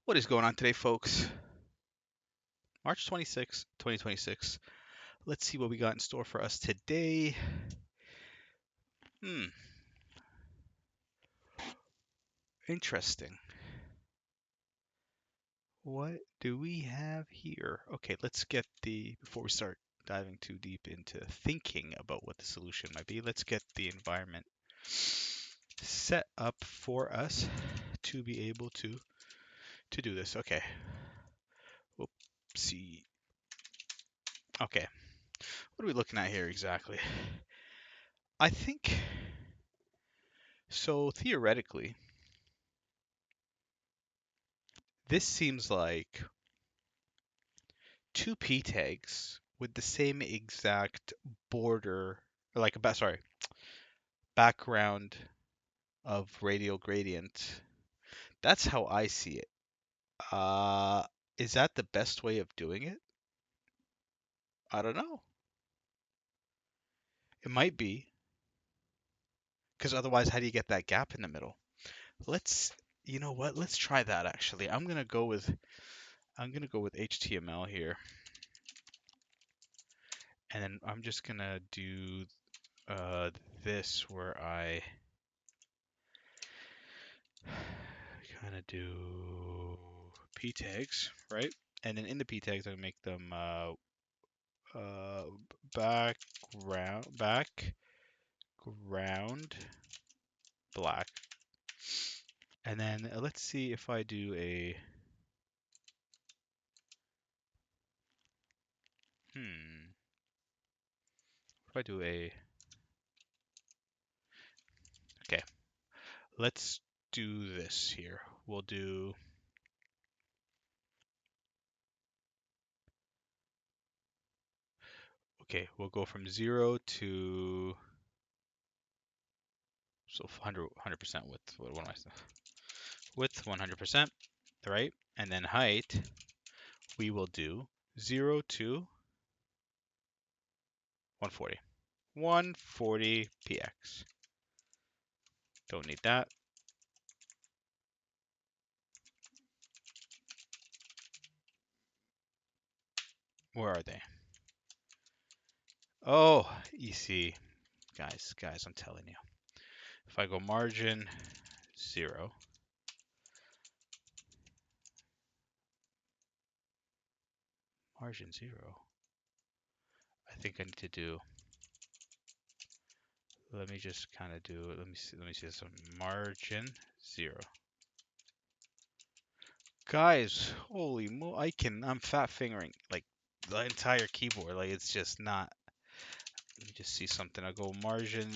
What is going on today, folks? March 26th, 2026. Let's see what we got in store for us today. Hmm, interesting. What do we have here? Okay, let's get before we start diving too deep into thinking about what the solution might be, let's get the environment set up for us to be able to do this. Okay. Oopsie. Okay. What are we looking at here exactly? I think so theoretically, this seems like two p tags with the same exact border, or like sorry, background of radial gradient. That's how I see it. Uh, is that the best way of doing it? I don't know. It might be, because otherwise, how do you get that gap in the middle? Let's, you know what? Let's try that actually. I'm gonna go with HTML here, and then I'm just gonna do uh, this where I kind of do p tags, right? And then in the p tags, I make them uh, background black. And then let's see if I do hmm, if I do a, okay, let's do this here. We'll do, okay, we'll go from 0 to, so 100% width. What am I saying? Width 100%, right? And then height, we will do 0 to 140. 140 px. Don't need that. Where are they? Oh, you see, guys, I'm telling you. If I go margin 0, margin 0, I think I need to do, let me just kind of do, let me see this, margin 0. Guys, holy mo, I'm fat fingering, like, the entire keyboard, like, it's just not, let me just see something. I'll go margin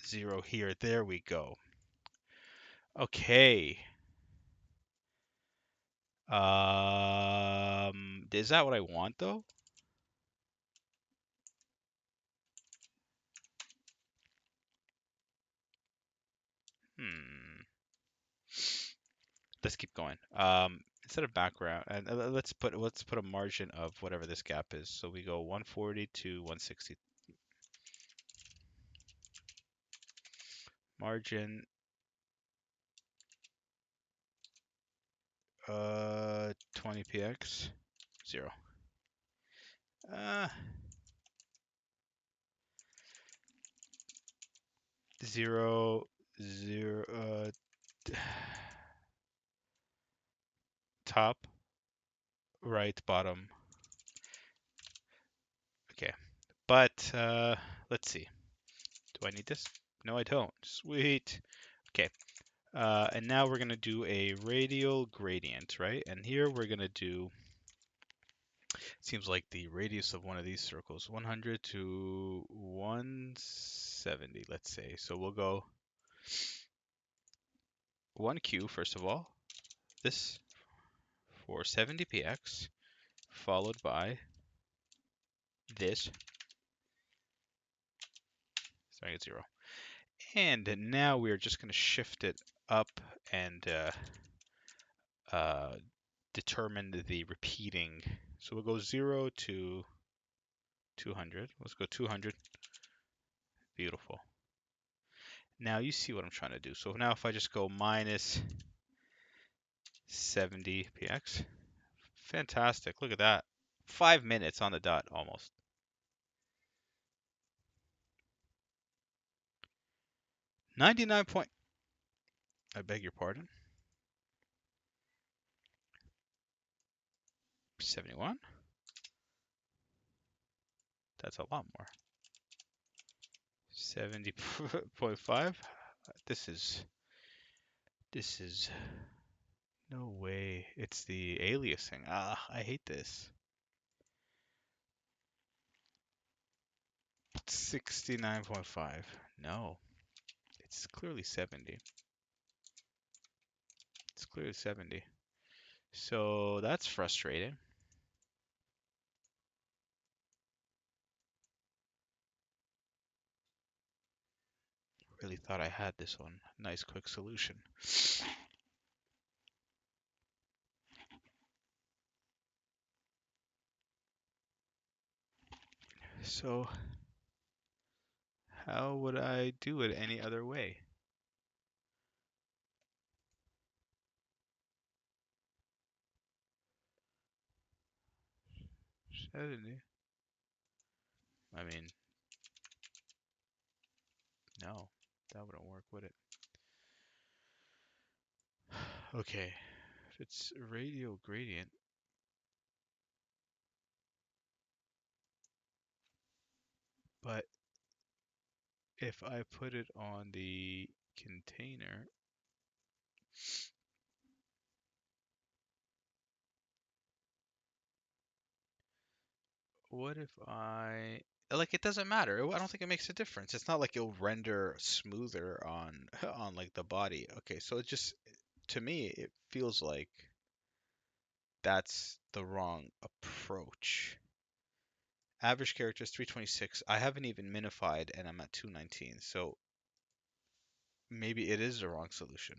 0 here, there we go. Okay. Is that what I want though? Hmm. Let's keep going. Instead of background, and let's put a margin of whatever this gap is. So we go 140 to 160. Margin 20 px 0. Uh 0 0 top right bottom. Okay. But let's see. Do I need this? No, I don't. Sweet. Okay. And now we're going to do a radial gradient, right? And here we're going to do, seems like the radius of one of these circles, 100 to 170, let's say. So we'll go 1q, first of all, this for 70px, followed by this, starting at 0. And now we're just going to shift it up and uh, determine the repeating. So we'll go 0 to 200. Let's go 200. Beautiful. Now you see what I'm trying to do. So now if I just go minus 70 px. Fantastic. Look at that. 5 minutes on the dot almost. 99 point. I beg your pardon. 71. That's a lot more. 70.5. This is no way. It's the aliasing. Ah, I hate this. 69.5. No. It's clearly 70. It's clearly 70. So that's frustrating. Really thought I had this one. Nice quick solution. So how would I do it any other way? Seventy. I mean, no, that wouldn't work, would it? Okay, if it's radial gradient, but if I put it on the container, what if I like it doesn't matter. I don't think it makes a difference. It's not like it'll render smoother on on like the body. Okay, so it just to me it feels like that's the wrong approach. Average character is 326. I haven't even minified and I'm at 219. So maybe it is the wrong solution.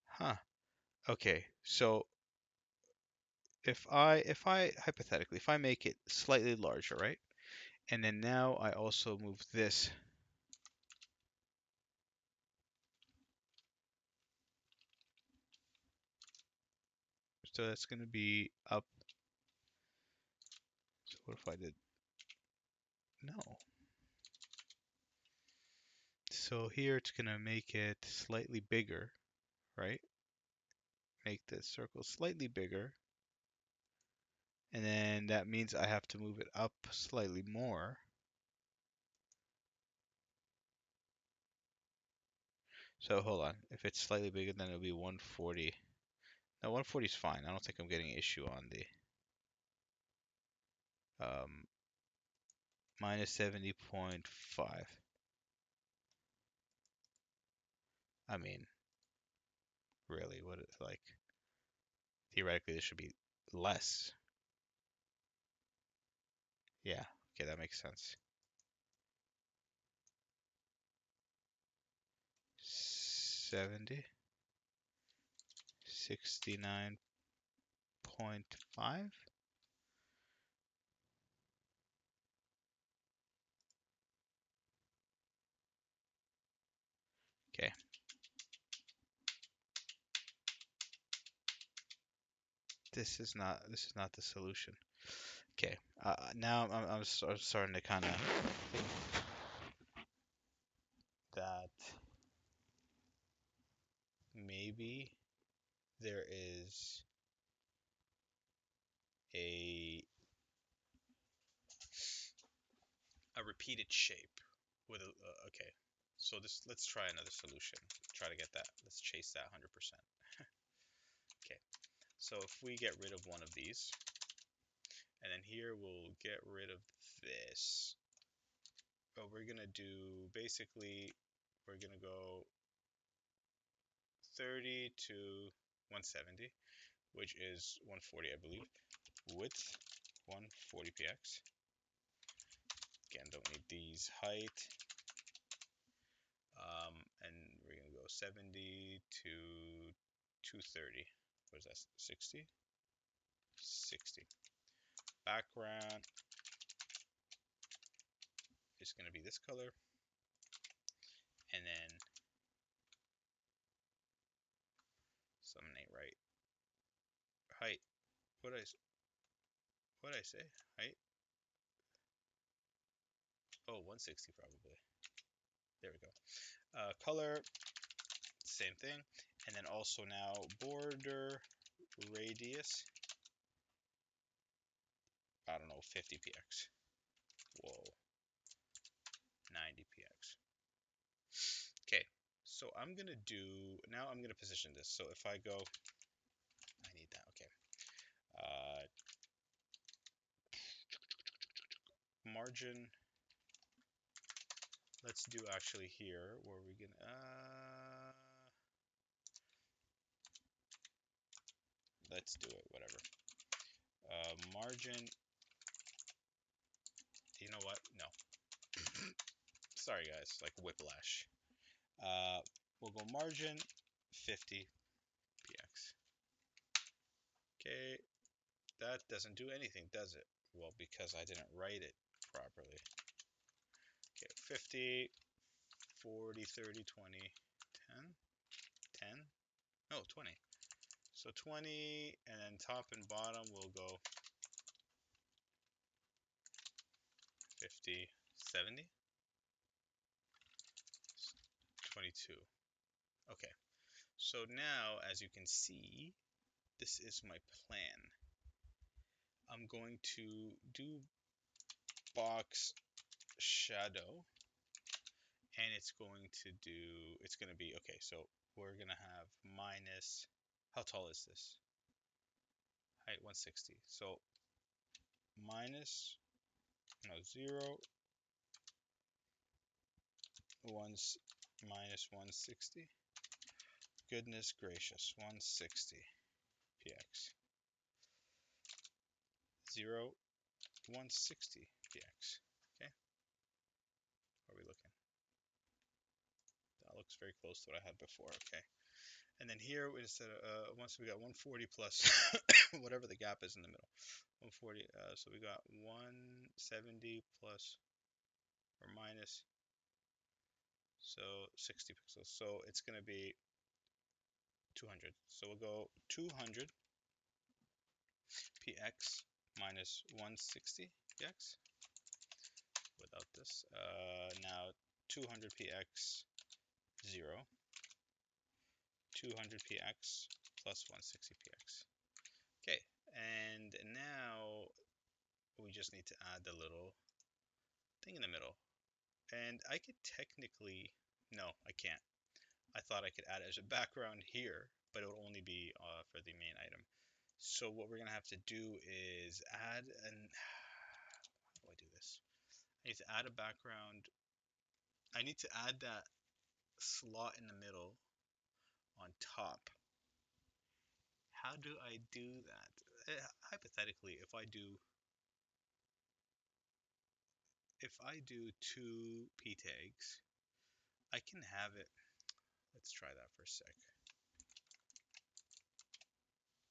Huh. Okay. So if I hypothetically if I make it slightly larger, right? And then now I also move this. So that's going to be up. So what if I did no? So here it's going to make it slightly bigger, right? Make the circle slightly bigger. And then that means I have to move it up slightly more. So hold on. If it's slightly bigger, then it'll be 140. Now 140 is fine. I don't think I'm getting an issue on the minus 70.5. I mean, really, what it's like theoretically this should be less. Yeah, okay, that makes sense. 70, 69.5. Okay. This is not the solution. Okay. Now I'm starting to kind of think that maybe there is a repeated shape with a okay. So this let's try another solution. Try to get that. Let's chase that 100%. Okay. So if we get rid of one of these, and then here we'll get rid of this. But we're gonna do basically we're gonna go 30 to 170, which is 140, I believe. Width 140 px. Again, don't need these. Height, and we're gonna go 70 to 230. What is that? 60? 60. Background is gonna be this color, and then Something ain't right. Height. What did I say? Height. Oh, 160 probably. There we go. Color, same thing. And then also now border radius. I don't know, 50 px. Whoa. 90 px. Okay, so I'm gonna do, now I'm gonna position this. So if I go, I need that, okay. Margin, let's do actually here, where we gonna, let's do it, whatever. Margin, you know what, no. Sorry guys, like whiplash. We'll go margin 50 px. Okay, that doesn't do anything, does it? Well, because I didn't write it properly. Okay, 50, 40, 30, 20, 10, 10, no, 20. So 20, and then top and bottom will go 50, 70, 22. Okay, so now, as you can see, this is my plan. I'm going to do box shadow, and it's going to be, okay, so we're going to have minus, how tall is this? Height 160. So minus, no, 0, 1, minus 160. Goodness gracious, 160 px. 0, 160 px. Okay, how are we looking? That looks very close to what I had before. Okay, and then here instead of once we got 140 plus whatever the gap is in the middle, 140. So we got 170 plus or minus, so 60 pixels. So it's going to be 200. So we'll go 200 px minus 160 px without this. Now 200 px 0, 200 px plus 160 px. Okay, and now we just need to add the little thing in the middle. And I could technically, no, I can't. I thought I could add it as a background here, but it would only be for the main item. So what we're gonna have to do is add an, how do I do this? I need to add a background. I need to add that slot in the middle on top. How do I do that? Hypothetically, if I do 2 p tags, I can have it. Let's try that for a sec.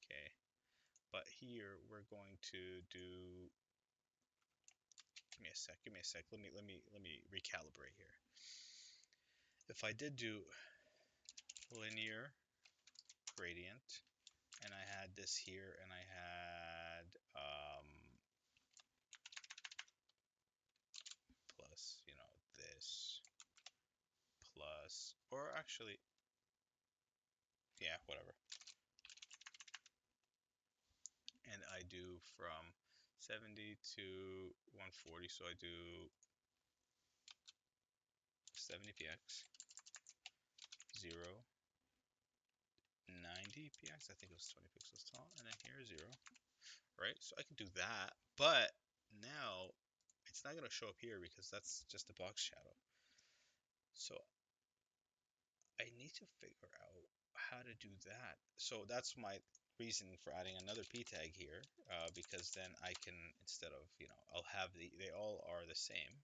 Okay, but here we're going to do. Give me a sec. Give me a sec. Let me recalibrate here. If I did do linear gradient, and I had this here, and I had plus, this plus, or actually, yeah, whatever. And I do from 70 to 140, so I do 70 px, 0, 90 px, I think it was 20 pixels tall, and then here 0, right? So I can do that, but now it's not going to show up here because that's just a box shadow. So I need to figure out how to do that. So that's my reason for adding another p tag here, because then I can, instead of, I'll have they all are the same.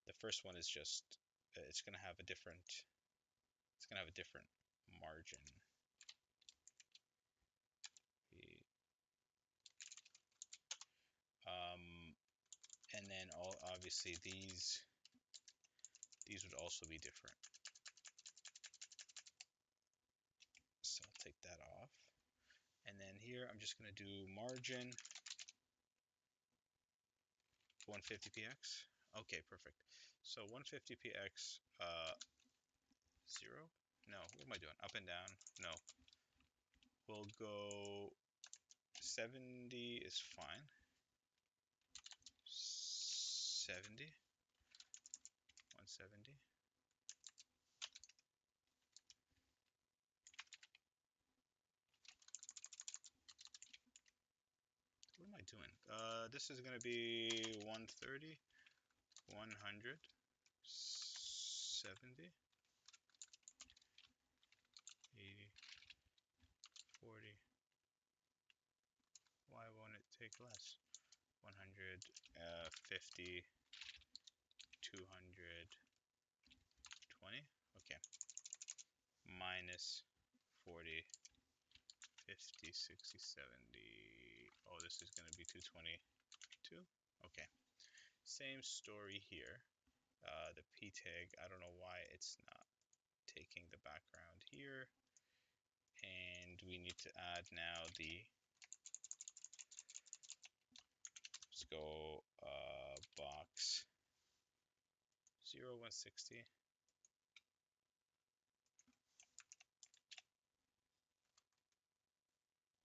The first one is just, it's going to have a different margin. And then obviously these would also be different. So I'll take that off. And then here, I'm just going to do margin 150px. Okay, perfect. So 150px, 0? No, what am I doing? Up and down? No. We'll go 70 is fine. 70. 170. What am I doing? This is going to be 130, 100, 70, 80, 40. Why won't it take less? 100, 50, 200, 20. Okay. Minus 40, 50, 60, 70. Oh, this is going to be 222. Okay. Same story here. The P tag, I don't know why it's not taking the background here. And we need to add now the, let's go box 0160.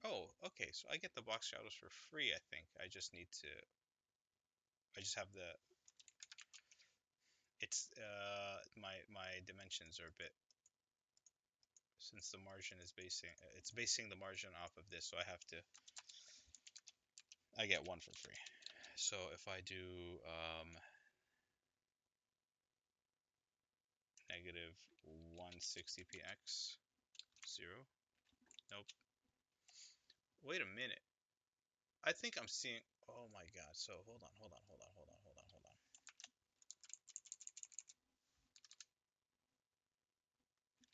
Oh, okay, so I get the box shadows for free, I think. I just have the, it's, my dimensions are a bit, since the margin is it's basing the margin off of this, so I get one for free. So if I do negative 160px, 0, nope. Wait a minute. I think I'm seeing, oh my god, so hold on.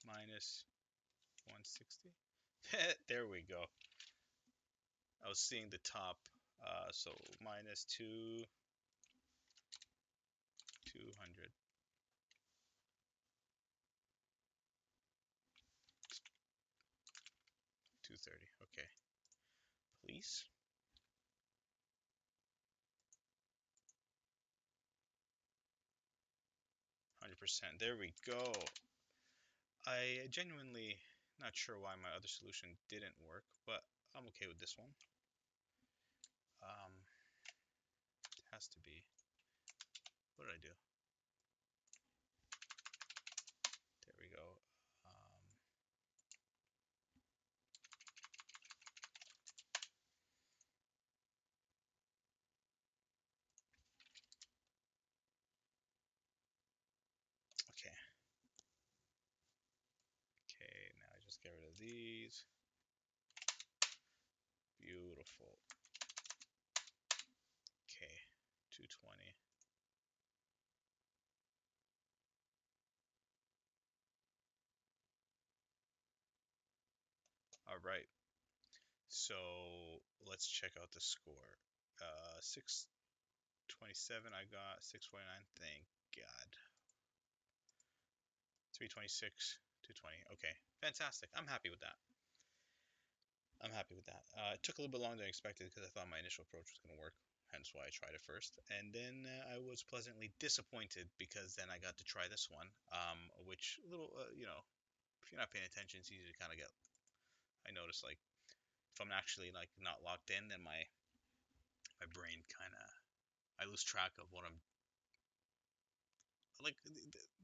Minus 160. There we go. I was seeing the top. So minus 200. 230. Okay. Please. 100%. There we go. I genuinely not sure why my other solution didn't work, but I'm okay with this one. It has to be. What did I do? There we go. Okay. Okay, now I just get rid of these. Beautiful. Okay, 220. All right. So let's check out the score. 627 I got, 649, thank God. 326, 220. Okay, fantastic. I'm happy with that. It took a little bit longer than expected because I thought my initial approach was going to work, hence why I tried it first. And then I was pleasantly disappointed because then I got to try this one, which little, if you're not paying attention, it's easy to kind of get. I notice like if I'm actually like not locked in, then my brain kind of I lose track of what I'm like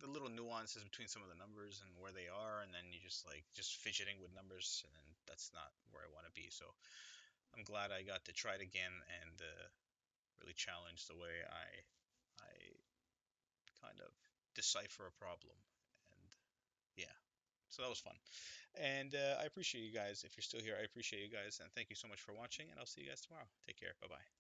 the little nuances between some of the numbers and where they are, and then you just fidgeting with numbers, and that's not where I want to be. So I'm glad I got to try it again and really challenge the way I kind of decipher a problem. And yeah, so that was fun. And I appreciate you guys. If you're still here, I appreciate you guys, and thank you so much for watching. And I'll see you guys tomorrow. Take care. Bye bye.